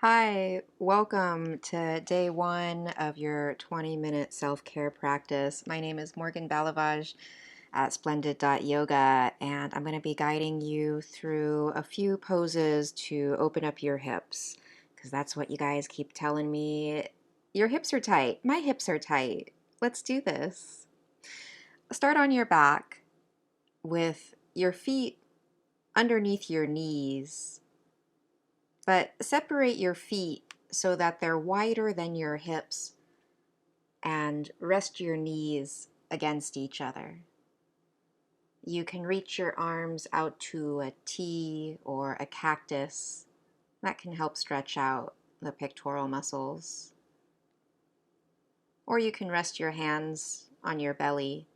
Hi, welcome to day one of your 20-minute self-care practice. My name is Morgan Balavaj at Splendid.yoga, and I'm going to be guiding you through a few poses to open up your hips, because that's what you guys keep telling me. Your hips are tight. My hips are tight. Let's do this. Start on your back with your feet underneath your knees, but separate your feet so that they're wider than your hips and rest your knees against each other. You can reach your arms out to a T or a cactus. That can help stretch out the pectoral muscles. Or you can rest your hands on your belly.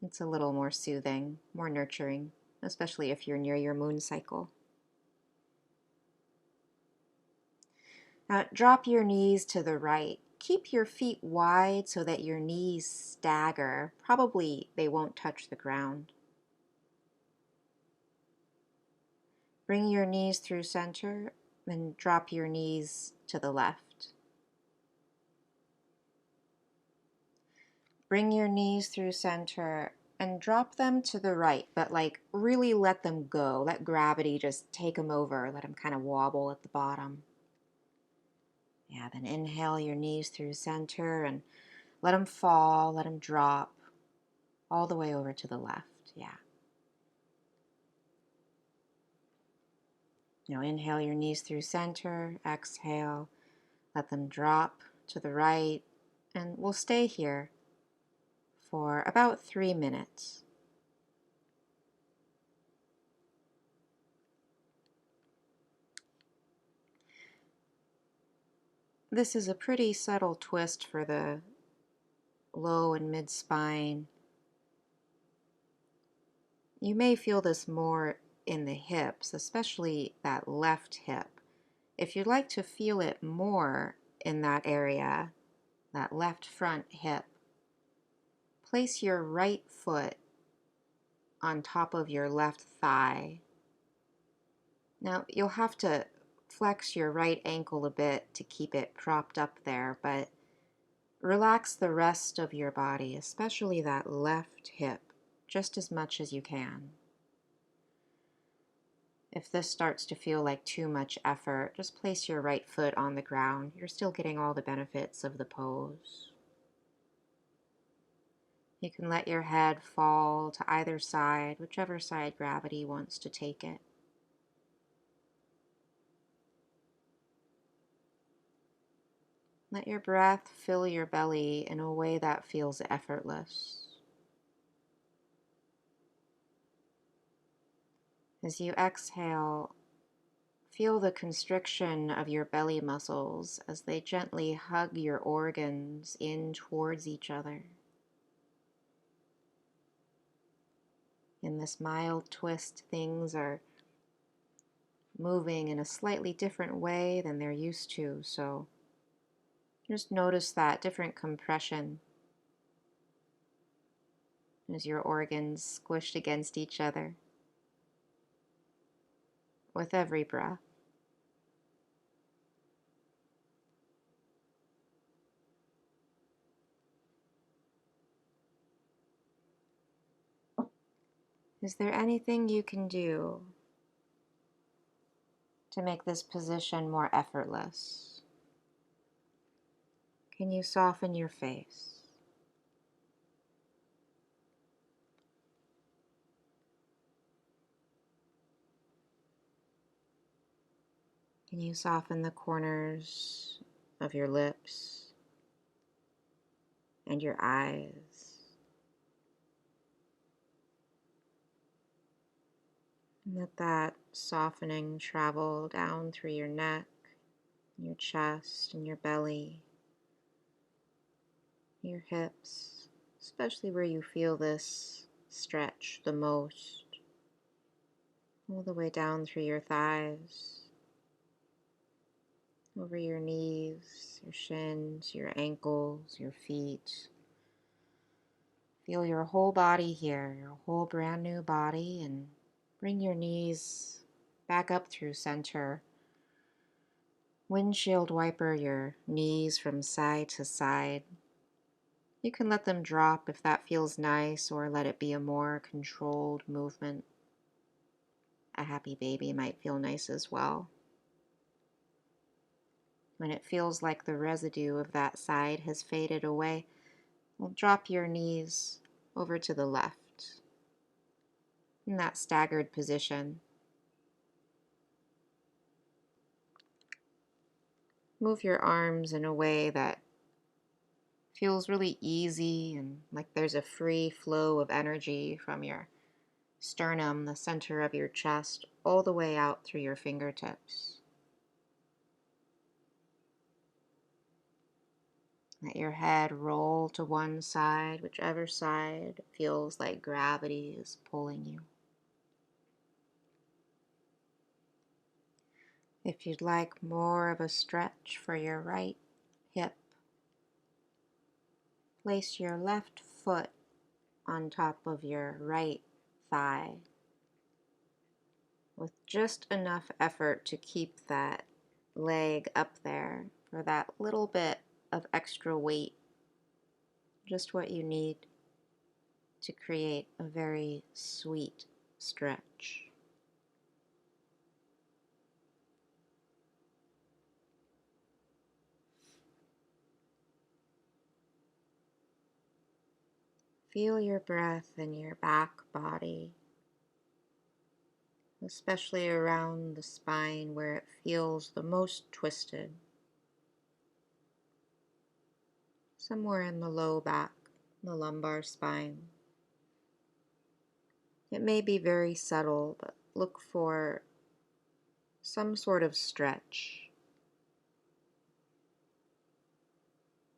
It's a little more soothing, more nurturing, especially if you're near your moon cycle. Now drop your knees to the right. Keep your feet wide so that your knees stagger. Probably they won't touch the ground. Bring your knees through center, then drop your knees to the left. Bring your knees through center and drop them to the right, but like really let them go. Let gravity just take them over. Let them kind of wobble at the bottom. Yeah, then inhale your knees through center and let them fall, let them drop all the way over to the left. Yeah. Inhale your knees through center, exhale, let them drop to the right, and we'll stay here for about 3 minutes. This is a pretty subtle twist for the low and mid spine. You may feel this more in the hips, especially that left hip. If you'd like to feel it more in that area, that left front hip, place your right foot on top of your left thigh. Now, you'll have to flex your right ankle a bit to keep it propped up there, but relax the rest of your body, especially that left hip, just as much as you can. If this starts to feel like too much effort, just place your right foot on the ground. You're still getting all the benefits of the pose. You can let your head fall to either side, whichever side gravity wants to take it. Let your breath fill your belly in a way that feels effortless. As you exhale, feel the constriction of your belly muscles as they gently hug your organs in towards each other. In this mild twist, things are moving in a slightly different way than they're used to, so just notice that different compression as your organs squished against each other with every breath. Is there anything you can do to make this position more effortless? Can you soften your face? Can you soften the corners of your lips and your eyes? And let that softening travel down through your neck, your chest, and your belly, your hips, especially where you feel this stretch the most, all the way down through your thighs, over your knees, your shins, your ankles, your feet. Feel your whole body here, your whole brand new body, and bring your knees back up through center Windshield wiper your knees from side to side. You can let them drop if that feels nice, or let it be a more controlled movement. A happy baby might feel nice as well. When it feels like the residue of that side has faded away, we'll drop your knees over to the left in that staggered position. Move your arms in a way that feels really easy and like there's a free flow of energy from your sternum, the center of your chest, all the way out through your fingertips. Let your head roll to one side, whichever side feels like gravity is pulling you. If you'd like more of a stretch for your right hip, place your left foot on top of your right thigh with just enough effort to keep that leg up there for that little bit of extra weight, just what you need to create a very sweet stretch. Feel your breath in your back body, especially around the spine where it feels the most twisted. Somewhere in the low back, the lumbar spine. It may be very subtle, but look for some sort of stretch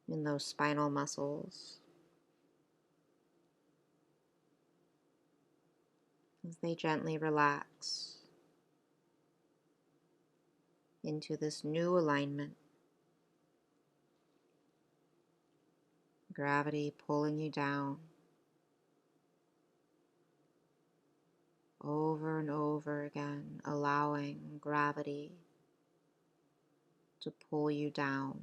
in those spinal muscles as they gently relax into this new alignment. Gravity pulling you down over and over again, allowing gravity to pull you down.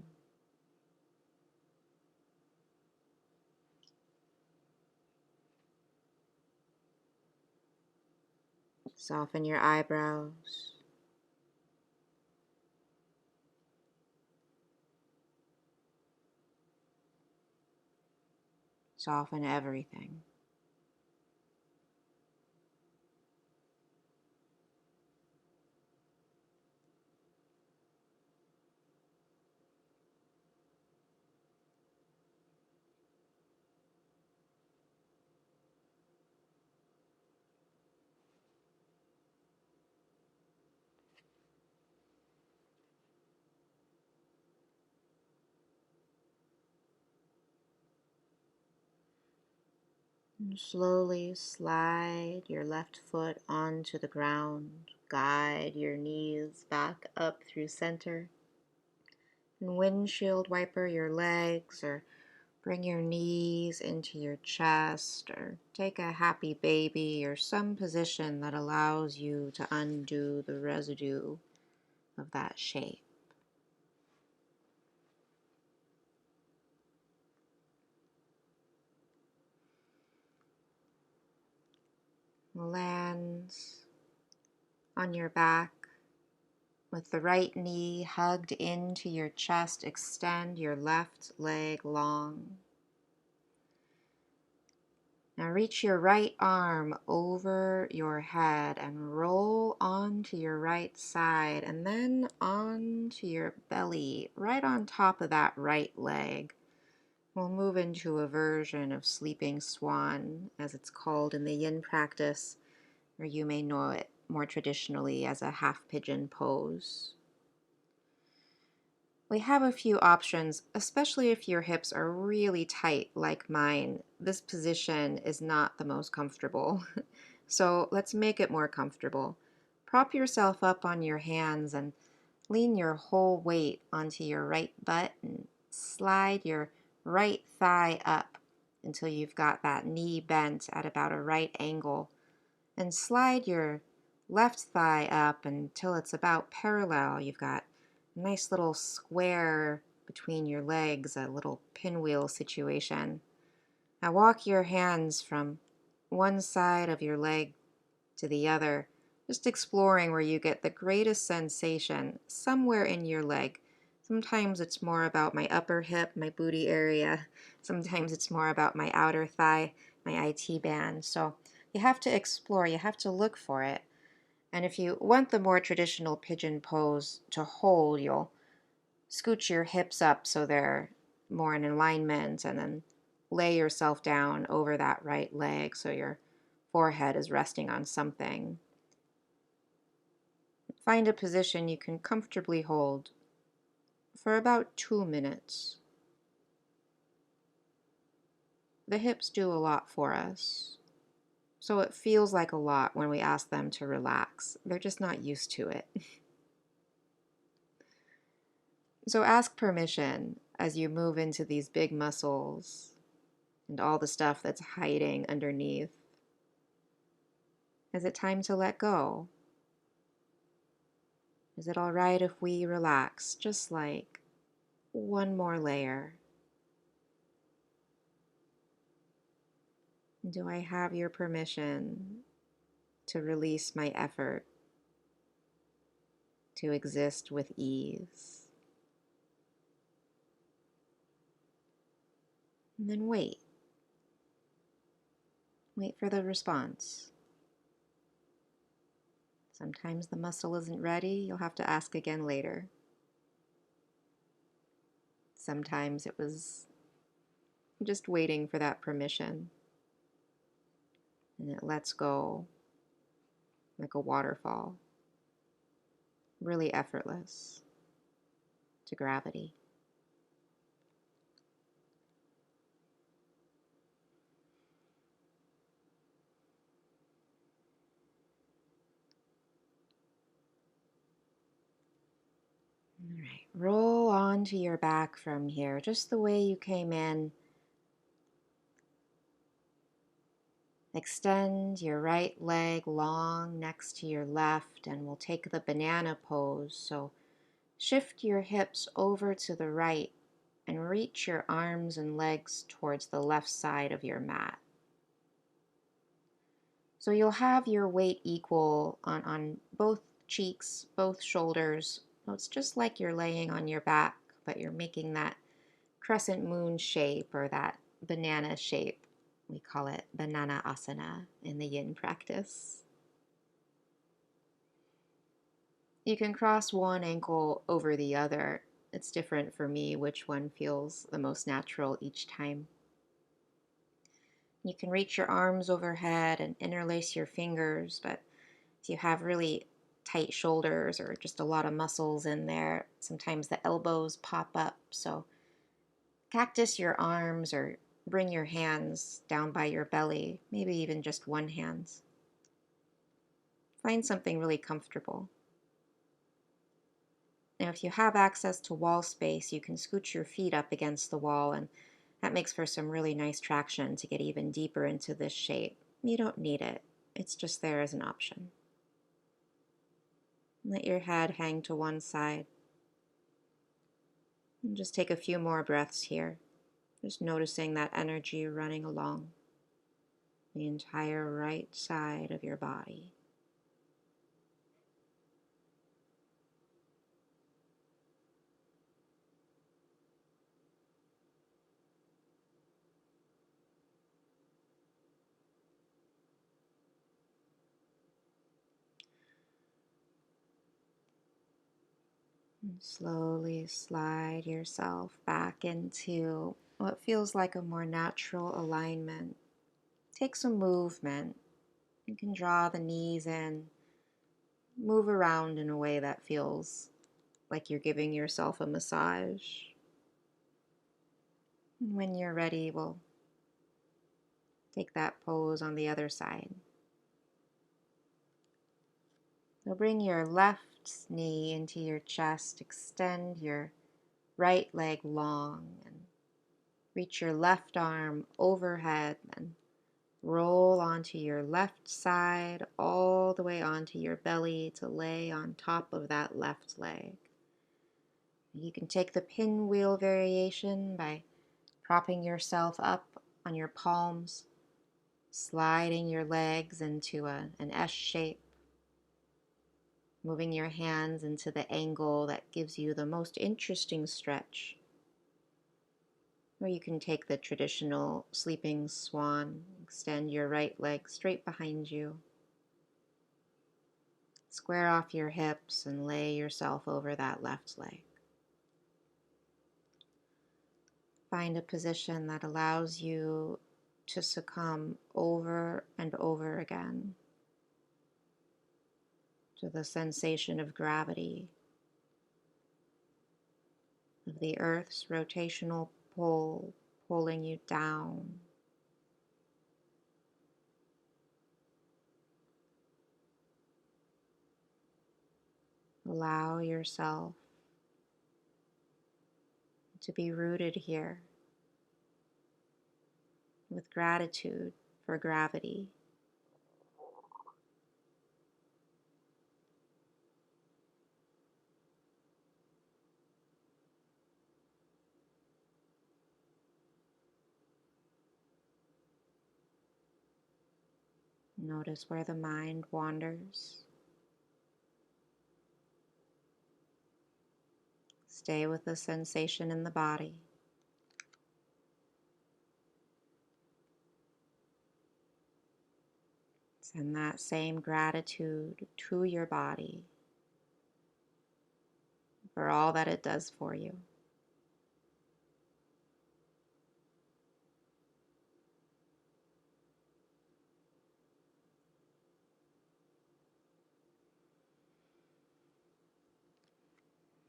Soften your eyebrows. Soften everything. And slowly slide your left foot onto the ground. Guide your knees back up through center. And windshield wiper your legs, or bring your knees into your chest, or take a happy baby or some position that allows you to undo the residue of that shape. Land on your back with the right knee hugged into your chest. Extend your left leg long. Now reach your right arm over your head and roll onto your right side and then onto your belly, right on top of that right leg. We'll move into a version of sleeping swan, as it's called in the yin practice, or you may know it more traditionally as a half pigeon pose. We have a few options, especially if your hips are really tight like mine. This position is not the most comfortable. So let's make it more comfortable. Prop yourself up on your hands and lean your whole weight onto your right butt and slide your right thigh up until you've got that knee bent at about a right angle. And slide your left thigh up until it's about parallel. You've got nice little square between your legs, a little pinwheel situation. Now walk your hands from one side of your leg to the other, just exploring where you get the greatest sensation somewhere in your leg. Sometimes it's more about my upper hip, my booty area. Sometimes it's more about my outer thigh, my IT band. So you have to explore, you have to look for it. And if you want the more traditional pigeon pose to hold, you'll scooch your hips up so they're more in alignment, and then lay yourself down over that right leg so your forehead is resting on something. Find a position you can comfortably hold for about 2 minutes. The hips do a lot for us, so it feels like a lot when we ask them to relax. They're just not used to it. So ask permission as you move into these big muscles and all the stuff that's hiding underneath. Is it time to let go? Is it all right if we relax just like one more layer? Do I have your permission to release my effort to exist with ease? And then wait. Wait for the response. Sometimes the muscle isn't ready. You'll have to ask again later. Sometimes it was just waiting for that permission, and it lets go like a waterfall, really effortless to gravity. All right, roll onto your back from here, just the way you came in. Extend your right leg long next to your left, and we'll take the banana pose. So shift your hips over to the right and reach your arms and legs towards the left side of your mat. So you'll have your weight equal on both cheeks, both shoulders. So it's just like you're laying on your back, but you're making that crescent moon shape or that banana shape. We call it banana asana in the yin practice. You can cross one ankle over the other. It's different for me which one feels the most natural each time. You can reach your arms overhead and interlace your fingers, but if you have really tight shoulders or just a lot of muscles in there, sometimes the elbows pop up. So cactus your arms or bring your hands down by your belly, maybe even just one hand. Find something really comfortable. Now, if you have access to wall space, you can scooch your feet up against the wall, and that makes for some really nice traction to get even deeper into this shape. You don't need it. It's just there as an option. Let your head hang to one side. And just take a few more breaths here. Just noticing that energy running along the entire right side of your body. And slowly slide yourself back into what feels like a more natural alignment. Take some movement. You can draw the knees in, move around in a way that feels like you're giving yourself a massage. And when you're ready, we'll take that pose on the other side. So bring your left knee into your chest, extend your right leg long, and reach your left arm overhead and roll onto your left side all the way onto your belly to lay on top of that left leg. You can take the pinwheel variation by propping yourself up on your palms, sliding your legs into an S shape, moving your hands into the angle that gives you the most interesting stretch. Or you can take the traditional sleeping swan, extend your right leg straight behind you, square off your hips and lay yourself over that left leg. Find a position that allows you to succumb over and over again to the sensation of gravity, of the earth's rotational pull pulling you down. Allow yourself to be rooted here with gratitude for gravity. Notice where the mind wanders. Stay with the sensation in the body. Send that same gratitude to your body for all that it does for you.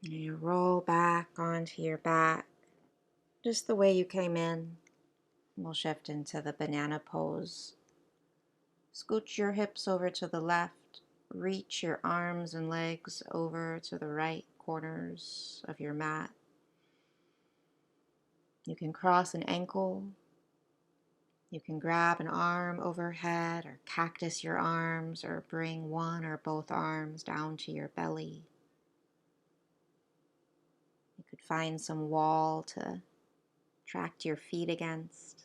You roll back onto your back, just the way you came in. We'll shift into the banana pose. Scooch your hips over to the left. Reach your arms and legs over to the right corners of your mat. You can cross an ankle. You can grab an arm overhead or cactus your arms or bring one or both arms down to your belly. You could find some wall to tract your feet against.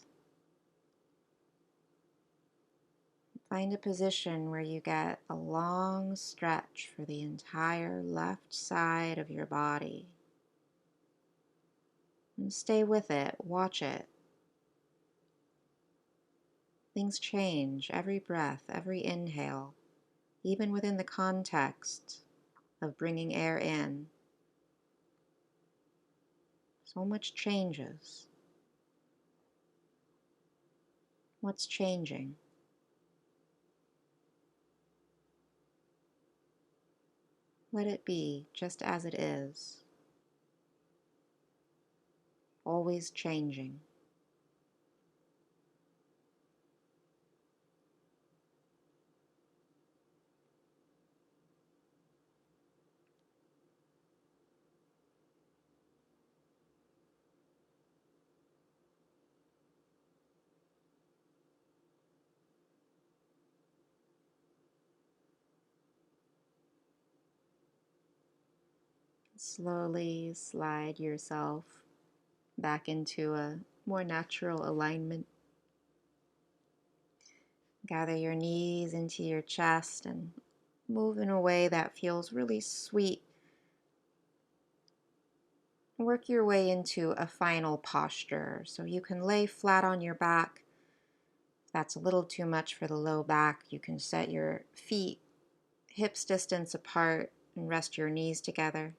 Find a position where you get a long stretch for the entire left side of your body. And stay with it, watch it. Things change every breath, every inhale, even within the context of bringing air in. So much changes. What's changing? Let it be just as it is, always changing. Slowly slide yourself back into a more natural alignment. Gather your knees into your chest and move in a way that feels really sweet. Work your way into a final posture so you can lay flat on your back. If that's a little too much for the low back, you can set your feet hips distance apart and rest your knees together.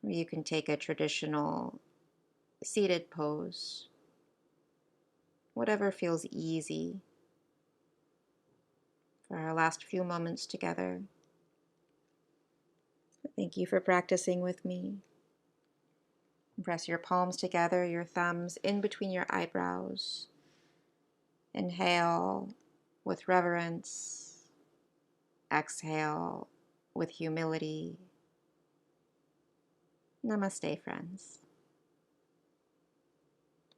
Or you can take a traditional seated pose, whatever feels easy. For our last few moments together, thank you for practicing with me. Press your palms together, your thumbs in between your eyebrows. Inhale with reverence. Exhale with humility. Namaste, friends.